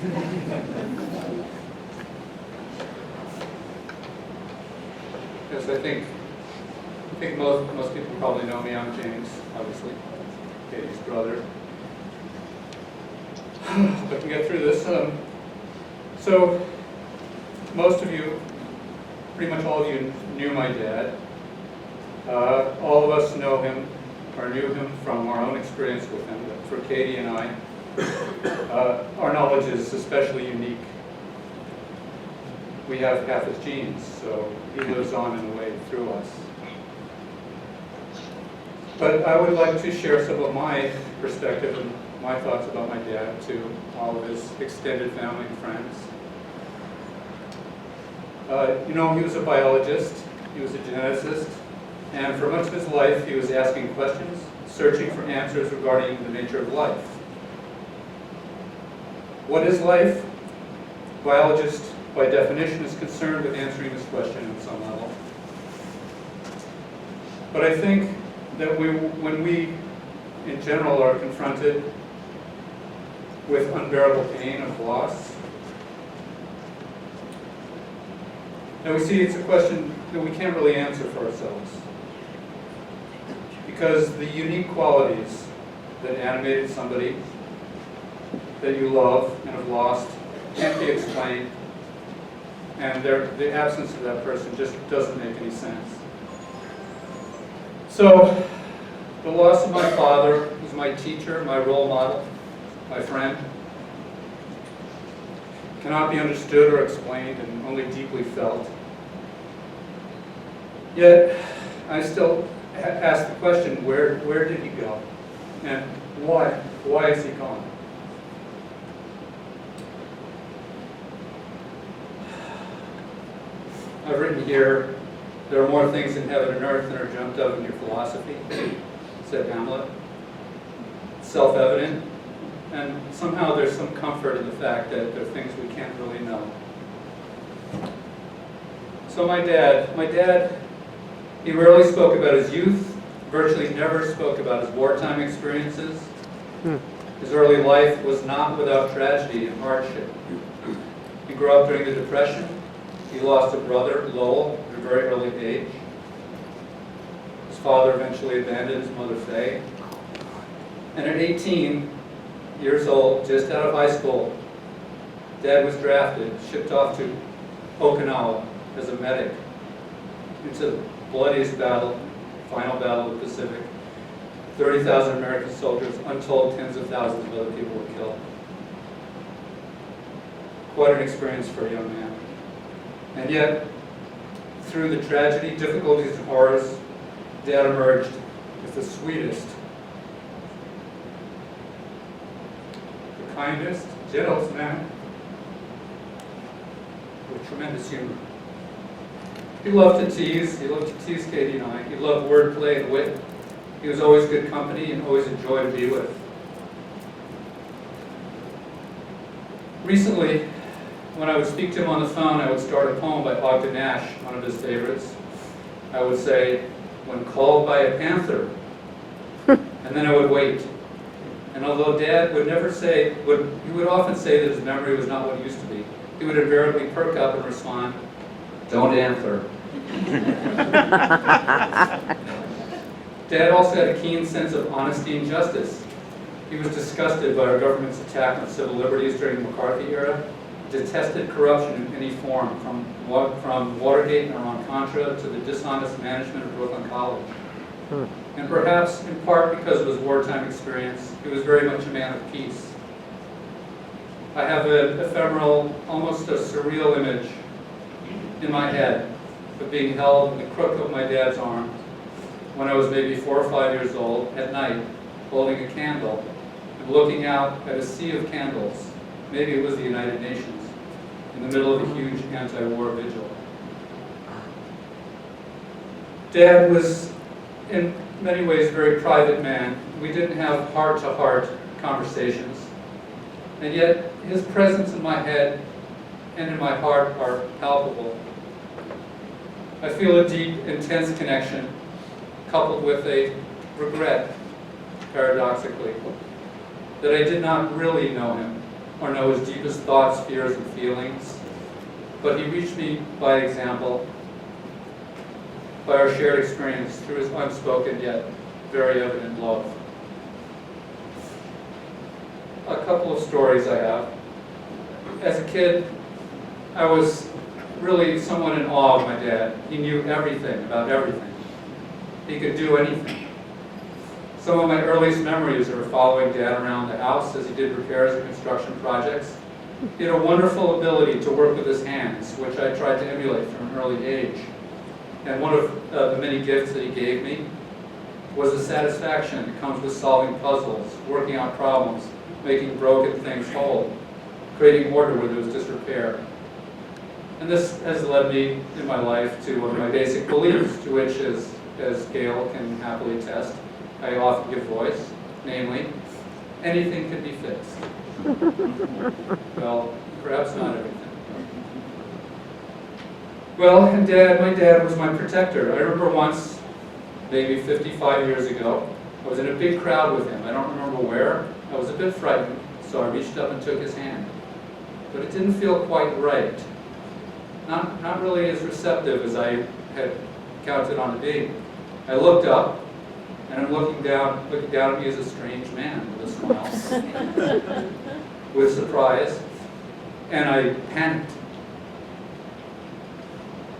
Yes, I think most people probably know me. I'm James, obviously, Katie's brother. I can get through this. So, most of you, pretty much all of you, knew my dad. All of us know him, or knew him from our own experience with him. But for Katie and I, our knowledge is especially unique. We have half his genes, so he lives on in a way through us. But I would like to share some of my perspective and my thoughts about my dad to all of his extended family and friends. He was a biologist, he was a geneticist, and for much of his life he was asking questions, searching for answers regarding the nature of life. What is life? Biologist, by definition, is concerned with answering this question at some level. But I think that when we, in general, are confronted with unbearable pain of loss, and we see it's a question that we can't really answer for ourselves. Because the unique qualities that animated somebody that you love and have lost can't be explained, and the absence of that person just doesn't make any sense. So, the loss of my father, who was my teacher, my role model, my friend, cannot be understood or explained and only deeply felt. Yet, I still ask the question, where did he go? And why? Why is he gone? I've written here, there are more things in heaven and earth than are dreamt of in your philosophy, said Hamlet. It's self-evident, and somehow there's some comfort in the fact that there are things we can't really know. So my dad, he rarely spoke about his youth, virtually never spoke about his wartime experiences. His early life was not without tragedy and hardship. He grew up during the Depression. He lost a brother, Lowell, at a very early age. His father eventually abandoned his mother, Faye. And at 18 years old, just out of high school, Dad was drafted, shipped off to Okinawa as a medic into the bloodiest battle, final battle of the Pacific. 30,000 American soldiers, untold tens of thousands of other people were killed. Quite an experience for a young man. And yet, through the tragedy, difficulties, and horrors, Dad emerged as the sweetest, the kindest, gentlest man with tremendous humor. He loved to tease. He loved to tease Katie and I. He loved wordplay and wit. He was always good company and always a joy to be with. Recently, when I would speak to him on the phone, I would start a poem by Ogden Nash, one of his favorites. I would say, "When called by a panther," and then I would wait. And although Dad would never say, he would often say that his memory was not what it used to be, he would invariably perk up and respond, "Don't answer." Dad also had a keen sense of honesty and justice. He was disgusted by our government's attack on civil liberties during the McCarthy era, detested corruption in any form, from Watergate and Iran-Contra to the dishonest management of Brooklyn College. And perhaps in part because of his wartime experience, he was very much a man of peace. I have an ephemeral, almost a surreal image in my head of being held in the crook of my dad's arm when I was maybe 4 or 5 years old at night, holding a candle and looking out at a sea of candles. Maybe it was the United Nations, in the middle of a huge anti-war vigil. Dad was, in many ways, a very private man. We didn't have heart-to-heart conversations. And yet, his presence in my head and in my heart are palpable. I feel a deep, intense connection, coupled with a regret, paradoxically, that I did not really know him or know his deepest thoughts, fears, and feelings, but he reached me by example, by our shared experience through his unspoken yet very evident love. A couple of stories I have. As a kid, I was really somewhat in awe of my dad. He knew everything about everything. He could do anything. Some of my earliest memories are following Dad around the house as he did repairs and construction projects. He had a wonderful ability to work with his hands, which I tried to emulate from an early age. And one of the many gifts that he gave me was the satisfaction that comes with solving puzzles, working out problems, making broken things whole, creating order where there was disrepair. And this has led me in my life to one of my basic beliefs, to which, as Gail can happily attest, I often give voice, namely, anything can be fixed. Well, perhaps not everything. Well, and my dad was my protector. I remember once, maybe 55 years ago, I was in a big crowd with him. I don't remember where. I was a bit frightened, so I reached up and took his hand. But it didn't feel quite right. Not really as receptive as I had counted on it being. I looked up, and I'm looking down at me as a strange man with a smile, with surprise, and I panicked.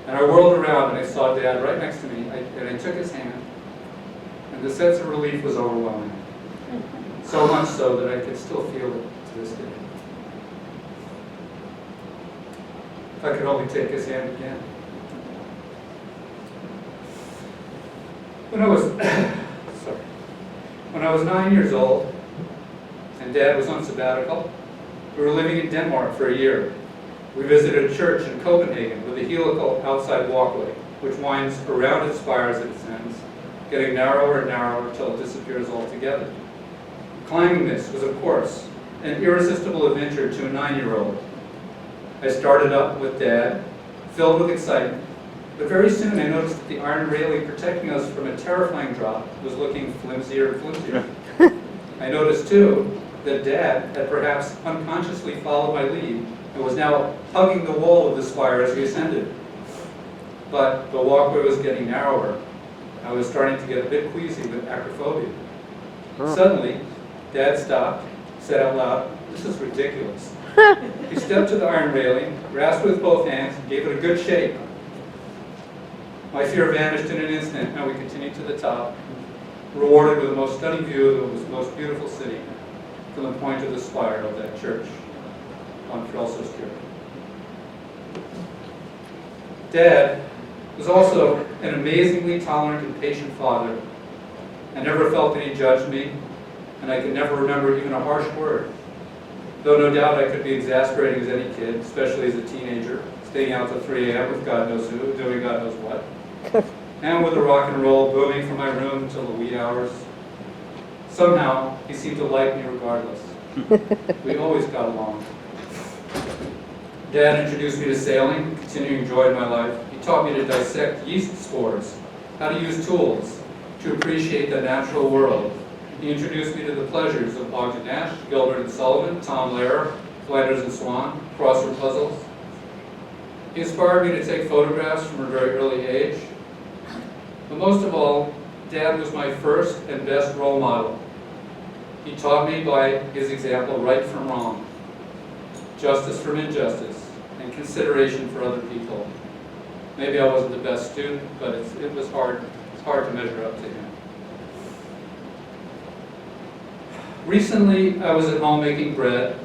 And I whirled around and I saw Dad right next to me, and I took his hand, and the sense of relief was overwhelming. So much so that I could still feel it to this day. If I could only take his hand again. When I was 9 years old, and Dad was on sabbatical, we were living in Denmark for a year. We visited a church in Copenhagen with a helical outside walkway, which winds around its spires at its ends, getting narrower and narrower until it disappears altogether. Climbing this was, of course, an irresistible adventure to a 9-year-old. I started up with Dad, filled with excitement, but very soon I noticed that the iron railing protecting us from a terrifying drop was looking flimsier and flimsier. I noticed, too, that Dad had perhaps unconsciously followed my lead and was now hugging the wall of the spire as we ascended. But the walkway was getting narrower. I was starting to get a bit queasy with acrophobia. Suddenly, Dad stopped, said out loud, "This is ridiculous." He stepped to the iron railing, grasped it with both hands, and gave it a good shake. My fear vanished in an instant, and we continued to the top, rewarded with the most stunning view of the most beautiful city from the point of the spire of that church on Frelseskirke. Dad was also an amazingly tolerant and patient father. I never felt that he judged me, and I could never remember even a harsh word. Though no doubt I could be exasperating as any kid, especially as a teenager, staying out till 3 a.m. with God knows who, doing God knows what. And with the rock and roll booming from my room till the wee hours. Somehow, he seemed to like me regardless. We always got along. Dad introduced me to sailing, continuing joy in my life. He taught me to dissect yeast spores, how to use tools, to appreciate the natural world. He introduced me to the pleasures of Ogden Nash, Gilbert and Sullivan, Tom Lehrer, Flanders and Swan, crossword puzzles. He inspired me to take photographs from a very early age. But most of all, Dad was my first and best role model. He taught me by his example right from wrong, justice from injustice, and consideration for other people. Maybe I wasn't the best student, but it was hard to measure up to him. Recently, I was at home making bread,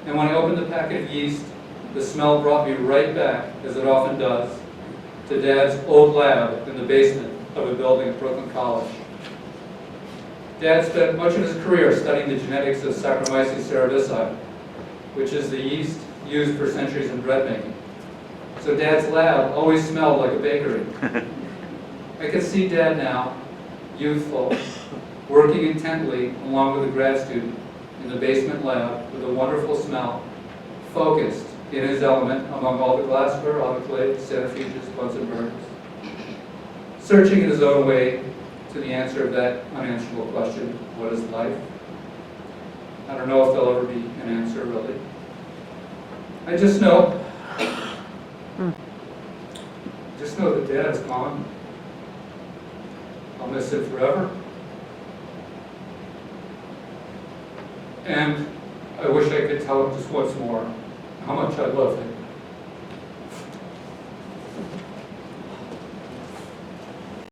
and when I opened the packet of yeast, the smell brought me right back, as it often does, to Dad's old lab in the basement of a building at Brooklyn College. Dad spent much of his career studying the genetics of Saccharomyces cerevisiae, which is the yeast used for centuries in bread making. So Dad's lab always smelled like a bakery. I could see Dad now, youthful, working intently along with a grad student in the basement lab with a wonderful smell, focused in his element among all the glassware, autoclaves, centrifuges, Bunsen burners, searching in his own way to the answer of that unanswerable question, what is life? I don't know if there'll ever be an answer, really. I just know that Dad is gone. I'll miss him forever. And I wish I could tell him just once more how much I love him.